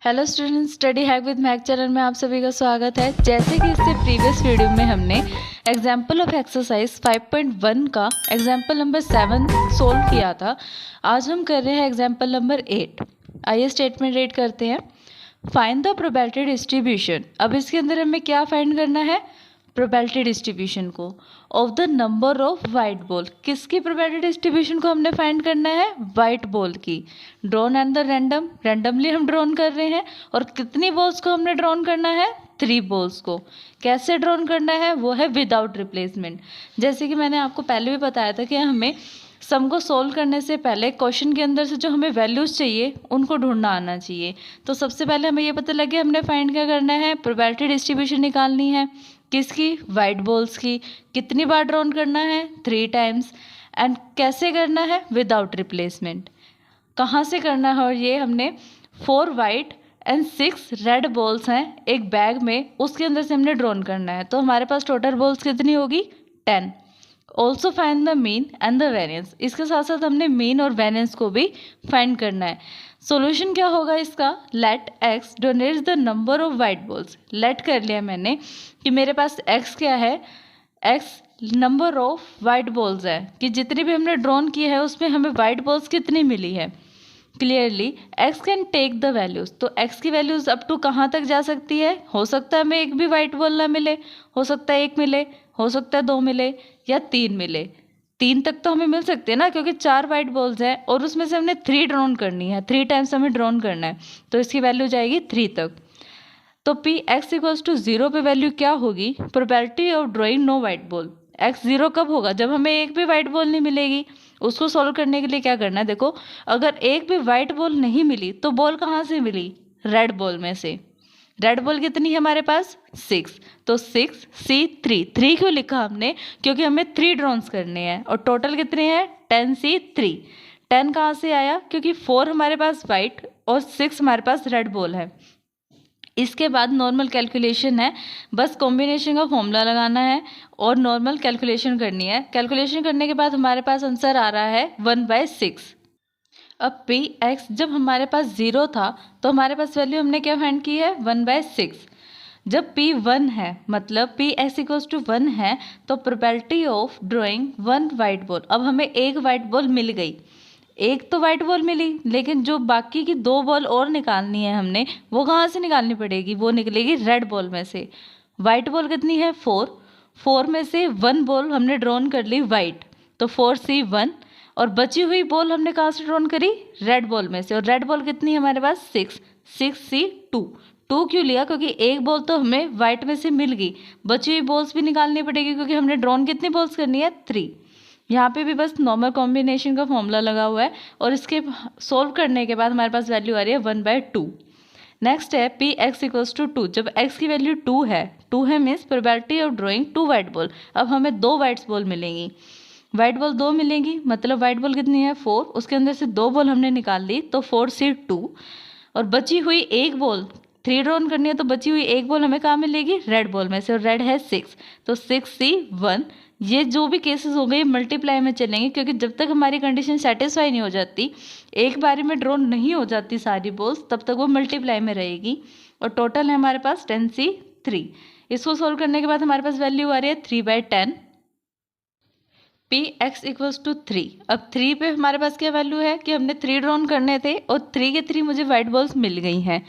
Hello students, study hack with mac channel में आप सभी का स्वागत है। जैसे कि इससे प्रीवियस वीडियो में हमने एग्जाम्पल ऑफ एक्सरसाइज 5.1 का एग्जाम्पल नंबर 7 सोल्व किया था। आज हम कर रहे हैं एग्जाम्पल नंबर 8। आइए स्टेटमेंट रीड करते हैं। Find the probability distribution. अब इसके अंदर हमें क्या फाइंड करना है? प्रोबेबिलिटी डिस्ट्रीब्यूशन को of the number of white ball. किसकी प्रोबेबिलिटी डिस्ट्रीब्यूशन को हमने फाइंड करना है? वाइट बॉल की। Drawn and the random, randomly हम ड्रॉन कर रहे हैं। और कितनी बॉल्स को हमने ड्रॉन करना है? 3 बॉल्स को। कैसे ड्रॉन करना है? वो है विदाउट रिप्लेसमेंट। जैसे कि मैंने आपको पहले भी बताया था कि हमें सम को सोल्व करने से पहले क्वेश्चन के अंदर से जो हमें वैल्यूज़ चाहिए उनको ढूंढना आना चाहिए। तो सबसे पहले हमें ये पता लग गया हमने फाइंड क्या करना है? प्रोबेबिलिटी डिस्ट्रीब्यूशन निकालनी है। किसकी? वाइट बॉल्स की। कितनी बार ड्रॉन करना है? 3 टाइम्स। एंड कैसे करना है? Without replacement. कहाँ से करना है? और ये हमने 4 वाइट एंड 6 रेड बॉल्स हैं एक बैग में, उसके अंदर से हमने ड्रॉन करना है। तो हमारे पास टोटल बॉल्स कितनी होगी? 10। Also find the mean and the variance. इसके साथ साथ हमने मीन और वेरियंस को भी फाइंड करना है। सॉल्यूशन क्या होगा इसका? Let x denotes the number of white balls. Let कर लिया मैंने कि मेरे पास एक्स क्या है? X number of white balls है कि जितनी भी हमने ड्रॉन की है उसमें हमें वाइट बॉल्स कितनी मिली है। Clearly x can take the values. तो एक्स की वैल्यूज़ अप टू कहाँ तक जा सकती है? हो सकता है हमें एक भी वाइट बॉल ना मिले, हो सकता है 1 मिले, हो सकता है 2 मिले या 3 मिले। 3 तक तो हमें मिल सकते हैं ना, क्योंकि 4 वाइट बॉल्स हैं और उसमें से हमने 3 ड्रॉन करनी है। 3 टाइम्स हमें ड्रॉन करना है, तो इसकी वैल्यू जाएगी 3 तक। तो पी एक्स इक्वल्स टू 0 पे वैल्यू क्या होगी? Probability of drawing no white ball. X 0 कब होगा? जब हमें एक भी वाइट बॉल नहीं मिलेगी। उसको सॉल्व करने के लिए क्या करना है? देखो, अगर एक भी वाइट बॉल नहीं मिली तो बॉल कहाँ से मिली? रेड बॉल में से। रेड बॉल कितनी है हमारे पास? 6। तो 6C3। 3 क्यों लिखा हमने? क्योंकि हमें 3 ड्रॉन्स करने हैं। और टोटल कितने हैं? 10C3। 10 कहाँ से आया? क्योंकि 4 हमारे पास वाइट और 6 हमारे पास रेड बॉल है। इसके बाद नॉर्मल कैलकुलेशन है, बस कॉम्बिनेशन का फॉर्मूला लगाना है और नॉर्मल कैलकुलेशन करनी है। कैलकुलेशन करने के बाद हमारे पास आंसर आ रहा है 1/6। अब पी एक्स जब हमारे पास 0 था तो हमारे पास वैल्यू हमने क्या फाइंड की है? 1/6। जब पी 1 है, मतलब पी एक्स इक्वल्स टू 1 है, तो probability of drawing 1 white ball. अब हमें एक वाइट बॉल मिल गई, एक तो वाइट बॉल मिली, लेकिन जो बाकी की 2 बॉल और निकालनी है हमने, वो कहाँ से निकालनी पड़ेगी? वो निकलेगी रेड बॉल में से। वाइट बॉल कितनी है? 4। 4 में से 1 बॉल हमने ड्रॉन कर ली वाइट, तो 4C1। और बची हुई बॉल हमने कहाँ से ड्रॉन करी? रेड बॉल में से। और रेड बॉल कितनी है हमारे पास? 6C2। 2 क्यों लिया? क्योंकि एक बॉल तो हमें वाइट में से मिल गई, बची हुई बॉल्स भी निकालनी पड़ेगी क्योंकि हमने ड्रॉन कितनी बॉल्स करनी है? 3। यहाँ पे भी बस नॉर्मल कॉम्बिनेशन का फॉर्मूला लगा हुआ है और इसके सोल्व करने के बाद हमारे पास वैल्यू आ रही है 1/2। नेक्स्ट है पी एक्स इक्वल्स टू 2। जब एक्स की वैल्यू 2 है means probability of drawing 2 white ball. अब हमें 2 वाइट्स बॉल मिलेंगी। वाइट बॉल 2 मिलेंगी, मतलब वाइट बॉल कितनी है? 4। उसके अंदर से 2 बॉल हमने निकाल ली, तो 4C2। और बची हुई एक बॉल 3 ड्रॉन करनी है, तो बची हुई एक बॉल हमें कहाँ मिलेगी? रेड बॉल में से। और रेड है 6, तो 6C1। ये जो भी केसेस हो गए मल्टीप्लाई में चलेंगे, क्योंकि जब तक हमारी कंडीशन सेटिस्फाई नहीं हो जाती, एक बारी में ड्रॉन नहीं हो जाती सारी बॉल्स, तब तक वो मल्टीप्लाई में रहेगी। और टोटल है हमारे पास 10C3। इसको सोल्व करने के बाद हमारे पास वैल्यू आ रही है 3/10। P x equals to 3। अब 3 पे हमारे पास क्या वैल्यू है कि हमने 3 ड्रॉन करने थे और 3 के 3 मुझे वाइट बॉल्स मिल गई हैं।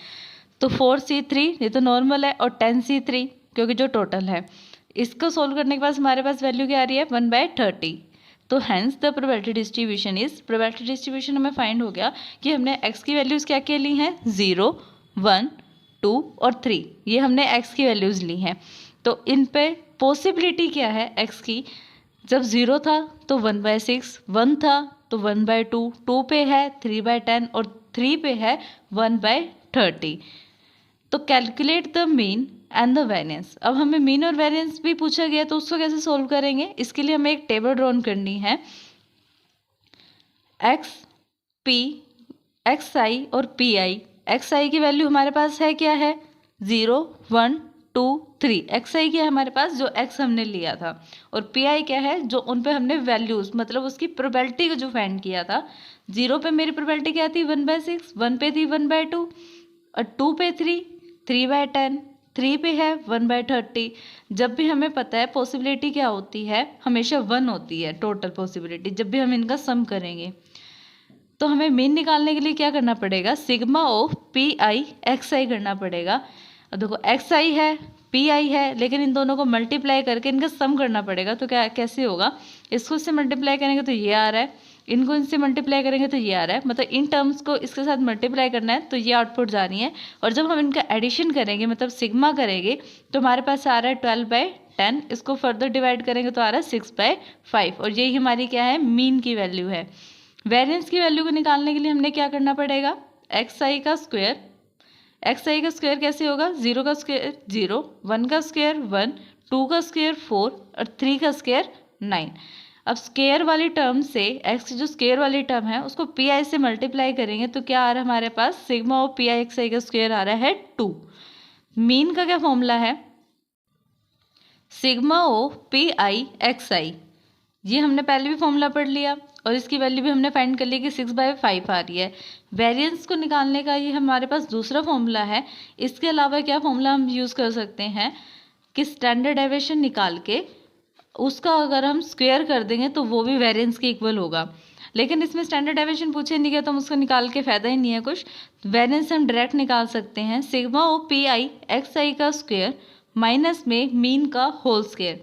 तो 4C3 ये तो नॉर्मल है, और 10C3 क्योंकि जो टोटल है। इसको सोल्व करने के बाद हमारे पास वैल्यू क्या आ रही है? 1/30। तो hence the probability distribution is, probability distribution हमें फाइंड हो गया कि हमने एक्स की वैल्यूज़ क्या क्या ली हैं? 0, 1, 2 और 3। ये हमने एक्स की वैल्यूज़ ली हैं। तो इन पे पॉसिबिलिटी क्या है एक्स की? जब 0 था तो 1/6, 1 था तो 1/2, 2 पे है 3/10 और 3 पे है 1/30। तो calculate the mean and the variance. अब हमें मीन और वेरिएंस भी पूछा गया, तो उसको कैसे सोल्व करेंगे? इसके लिए हमें एक टेबल ड्रॉन करनी है। एक्स पी, एक्स आई और पी आई। एक्स आई की वैल्यू हमारे पास है क्या है? 0, 1, 2, 3। एक्स आई क्या है हमारे पास? जो एक्स हमने लिया था। और पी आई क्या है? जो उन पे हमने वैल्यूज, मतलब उसकी प्रोबेबिलिटी को जो फाइंड किया था। 0 पे मेरी प्रोबेबिलिटी क्या थी? 1/6। 1 पे थी 1/2। और 2 पे 3/10, 3 पे है 1/30। जब भी हमें पता है पॉसिबिलिटी क्या होती है, हमेशा 1 होती है टोटल पॉसिबिलिटी जब भी हम इनका सम करेंगे। तो हमें मीन निकालने के लिए क्या करना पड़ेगा, sigma of P I X I करना पड़ेगा। अब देखो एक्स आई है, पी आई है, लेकिन इन दोनों को मल्टीप्लाई करके इनका सम करना पड़ेगा। तो क्या कैसे होगा, इसको इससे मल्टीप्लाई करेंगे तो ये आ रहा है, इनको इनसे मल्टीप्लाई करेंगे तो ये आ रहा है, मतलब इन टर्म्स को इसके साथ मल्टीप्लाई करना है तो ये आउटपुट जा रही है। और जब हम इनका एडिशन करेंगे मतलब सिग्मा करेंगे तो हमारे पास आ रहा है 12/10, इसको फर्दर डिवाइड करेंगे तो आ रहा है 6/5, और यही हमारी क्या है, मीन की वैल्यू है। वेरिएंस की वैल्यू को निकालने के लिए हमने क्या करना पड़ेगा, एक्स आई का स्क्वायर। एक्स आई का स्क्वायर कैसे होगा, 0 का स्क्वायर 0, 1 का स्क्वायर 1, 2 का स्क्वायर 4 और 3 का स्क्वायर 9। अब स्क्वायर वाली टर्म से एक्स जो स्क्वायर वाली टर्म है उसको पी आई से मल्टीप्लाई करेंगे तो क्या आ रहा है हमारे पास, sigma of P I X I का स्क्वायर आ रहा है 2। मीन का क्या फॉर्मूला है, sigma of P I X I, ये हमने पहले भी फॉर्मूला पढ़ लिया और इसकी वैल्यू भी हमने फाइंड कर ली कि 6/5 आ रही है। वेरिएंस को निकालने का ये हमारे पास दूसरा फॉर्मूला है। इसके अलावा क्या फॉर्मूला हम यूज़ कर सकते हैं कि स्टैंडर्ड डेविएशन निकाल के उसका अगर हम स्क्वायर कर देंगे तो वो भी वेरिएंस के इक्वल होगा। लेकिन इसमें स्टैंडर्ड डेविएशन पूछे नहीं गया तो हम उसको निकाल के फ़ायदा ही नहीं है कुछ। वेरिएंस हम डायरेक्ट निकाल सकते हैं, sigma of P I X I का स्क्वायर माइनस में मीन का होल स्क्वायर।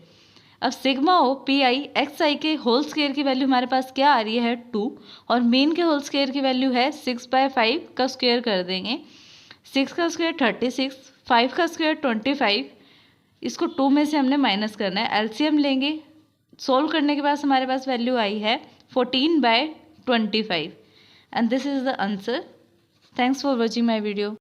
अब sigma of P I X I के होल स्क्वायर की वैल्यू हमारे पास क्या आ रही है 2, और मीन के होल स्क्वायर की वैल्यू है 6/5 का स्क्वायर कर देंगे, 6 का स्क्वायर 36, 5 का स्क्वायर 25, इसको 2 में से हमने माइनस करना है, एलसीएम लेंगे। सोल्व करने के बाद हमारे पास वैल्यू आई है 14/25 and this is the answer. Thanks for watching my video.